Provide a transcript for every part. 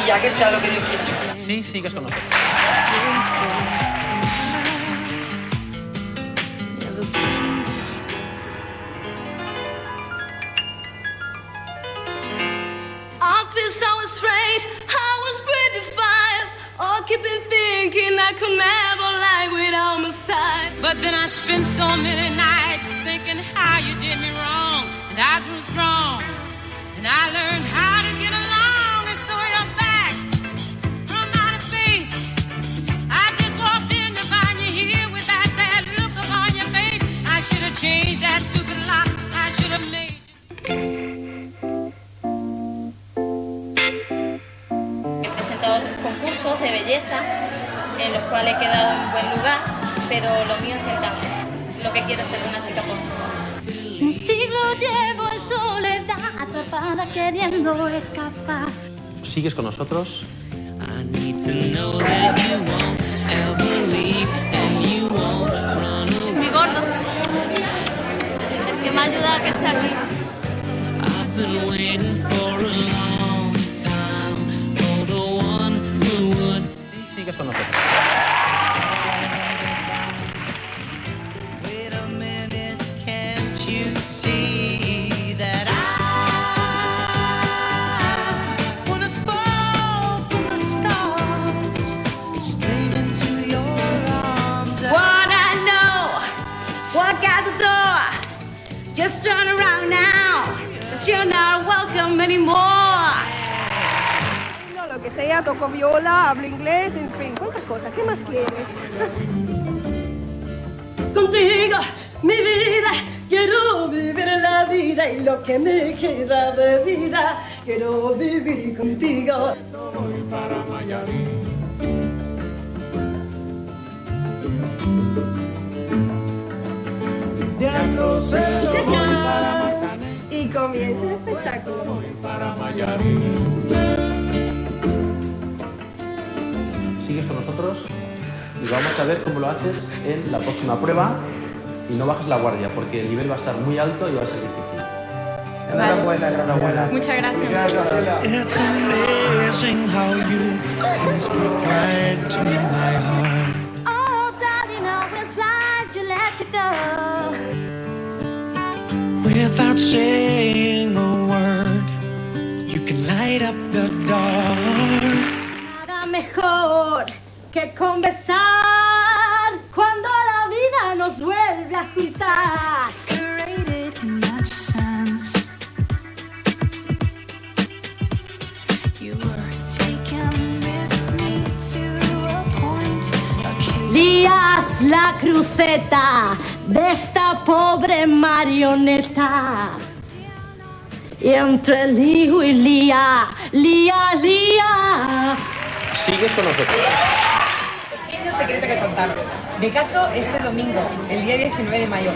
Y ya que sea lo que Dios quiera. Sí, sigues con nosotros. I feel so afraid, I was pretty fine. Oh, keep thinking I could never lie without my side. But then I spent so many nights thinking how you did me wrong. And I grew strong, and I learned how to get along. And so you're back from outer space. I just walked in to find you here with that sad look upon your face. I should have changed that stupid lock. I should have made He presentado otros concursos de belleza en los cuales he quedado en buen lugar, pero lo mío es el canto. Lo que quiero es ser una chica porno. Un siglo llevo en soledad, atrapada queriendo escapar. ¿Sigues con nosotros? Mi gordo, el que me ha ayudado a que esté aquí. Sí, sigues con nosotros. Just turn around now, 'cause you're not welcome anymore. No, lo que sea, toco viola, hablo inglés, en fin, cuántas cosas. ¿Qué más quieres? Contigo, mi vida, quiero vivir la vida y lo que me queda de vida, quiero vivir contigo. Voy para Miami. Y comienza el espectáculo. Sigues con nosotros y vamos a ver cómo lo haces en la próxima prueba y no bajes la guardia porque el nivel va a estar muy alto y va a ser difícil. Enhorabuena, enhorabuena. Muchas gracias. It's amazing how you can speak right to my heart. Oh, darling, always right to let you go. Without saying a word, you can light up the dark. Nada mejor que conversar cuando la vida nos vuelve a juntar. Created in that sense. You were taken with me to a point. Lías la cruceta de esta pobre marioneta. Y entre lío y lía, lía. Sigues con nosotros. Pequeño secreto que contaros. Me caso este domingo, el día 19 de mayo.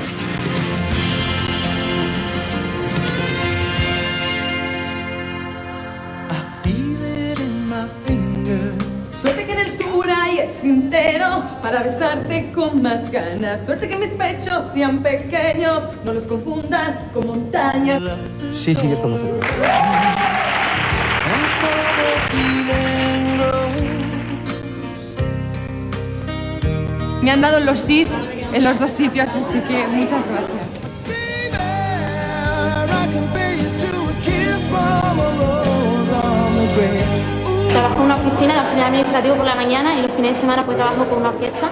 Suerte que en el sur hay es entero para besarte con más ganas. Suerte que mis pechos sean pequeños, no los confundas con montañas. Sí, sigues con nosotros. Me han dado los sís en los dos sitios, así que muchas gracias. Trabajo en una oficina de auxiliar administrativo por la mañana y los fines de semana pues trabajo con una orquesta.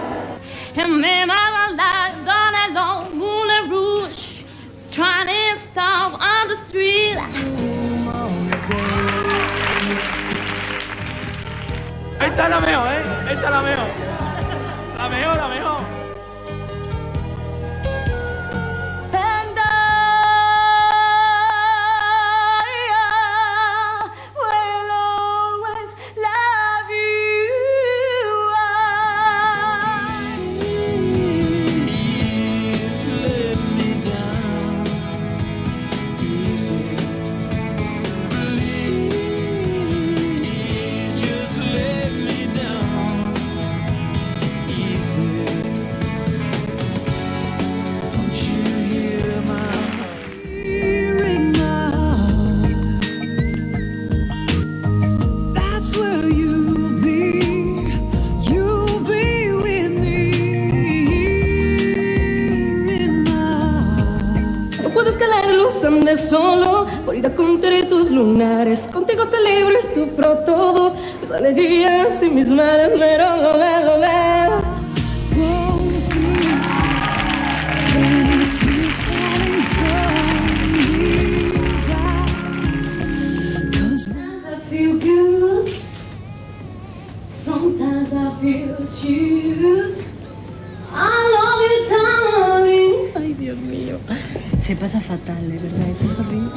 Esta la meo, ¿eh? Esta la meo. La meo, la solo por ir a contar tus lunares. Contigo celebro y sufro todos mis alegrías y mis males. Sometimes I feel you. I love you, darling. Ay, Dios mío. Se pasa fatal, de verdad, eso es horrible.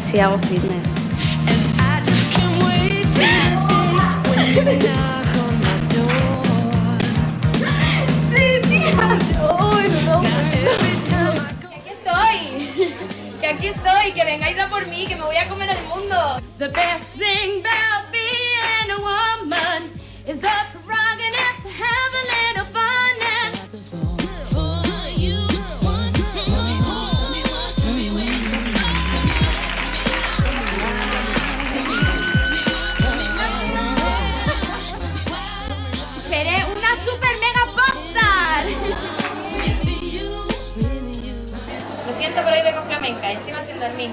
Sí, hago fitness. Que aquí estoy, que vengáis a por mí, que me voy a comer el mundo. The best thing about being a woman is the prerogative to have a little fun. Seré una super mega popstar. Lo siento, pero hoy vengo flamenca, encima sin dormir.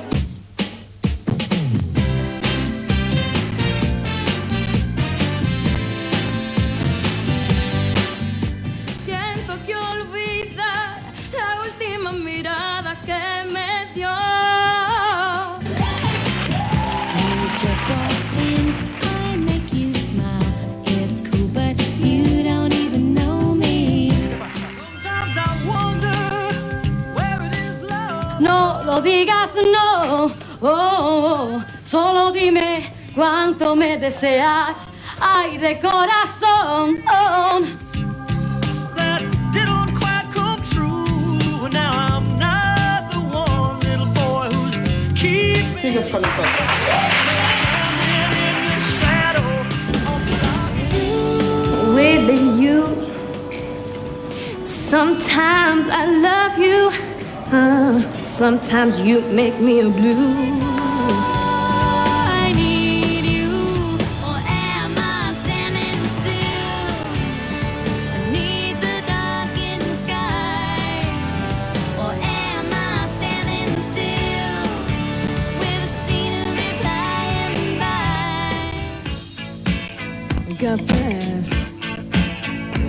Siento que olvidar la última mirada que me dio. No lo digas, no, solo dime cuánto me deseas, ay, de corazón. That didn't quite come true. Now I'm not the one little boy who's keeping. Sigues con el coche. With you, sometimes I love you, sometimes you make me blue. I need you, or am I standing still? Beneath the darkened sky, or am I standing still with the scenery flying by? Got this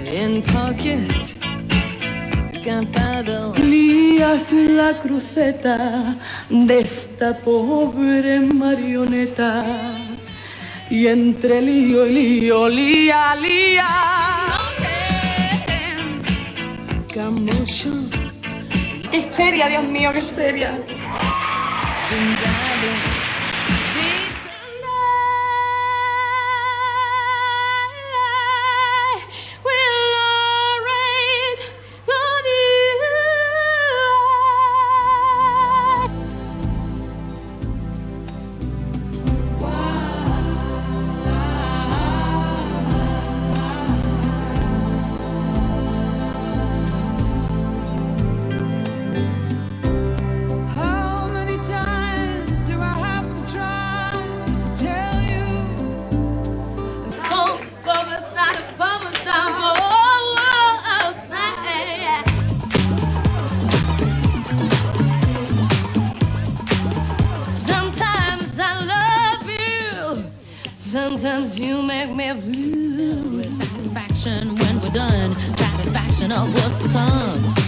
in pocket. Lías la cruceta de esta pobre marioneta y entre lío y lío, lía. Commotion. ¡Qué histeria, Dios mío, qué histeria! How many times do I have to try to tell you? Oh, bubble stop, Sometimes I love you, sometimes you make me blue. Satisfaction when we're done, satisfaction of what's to come.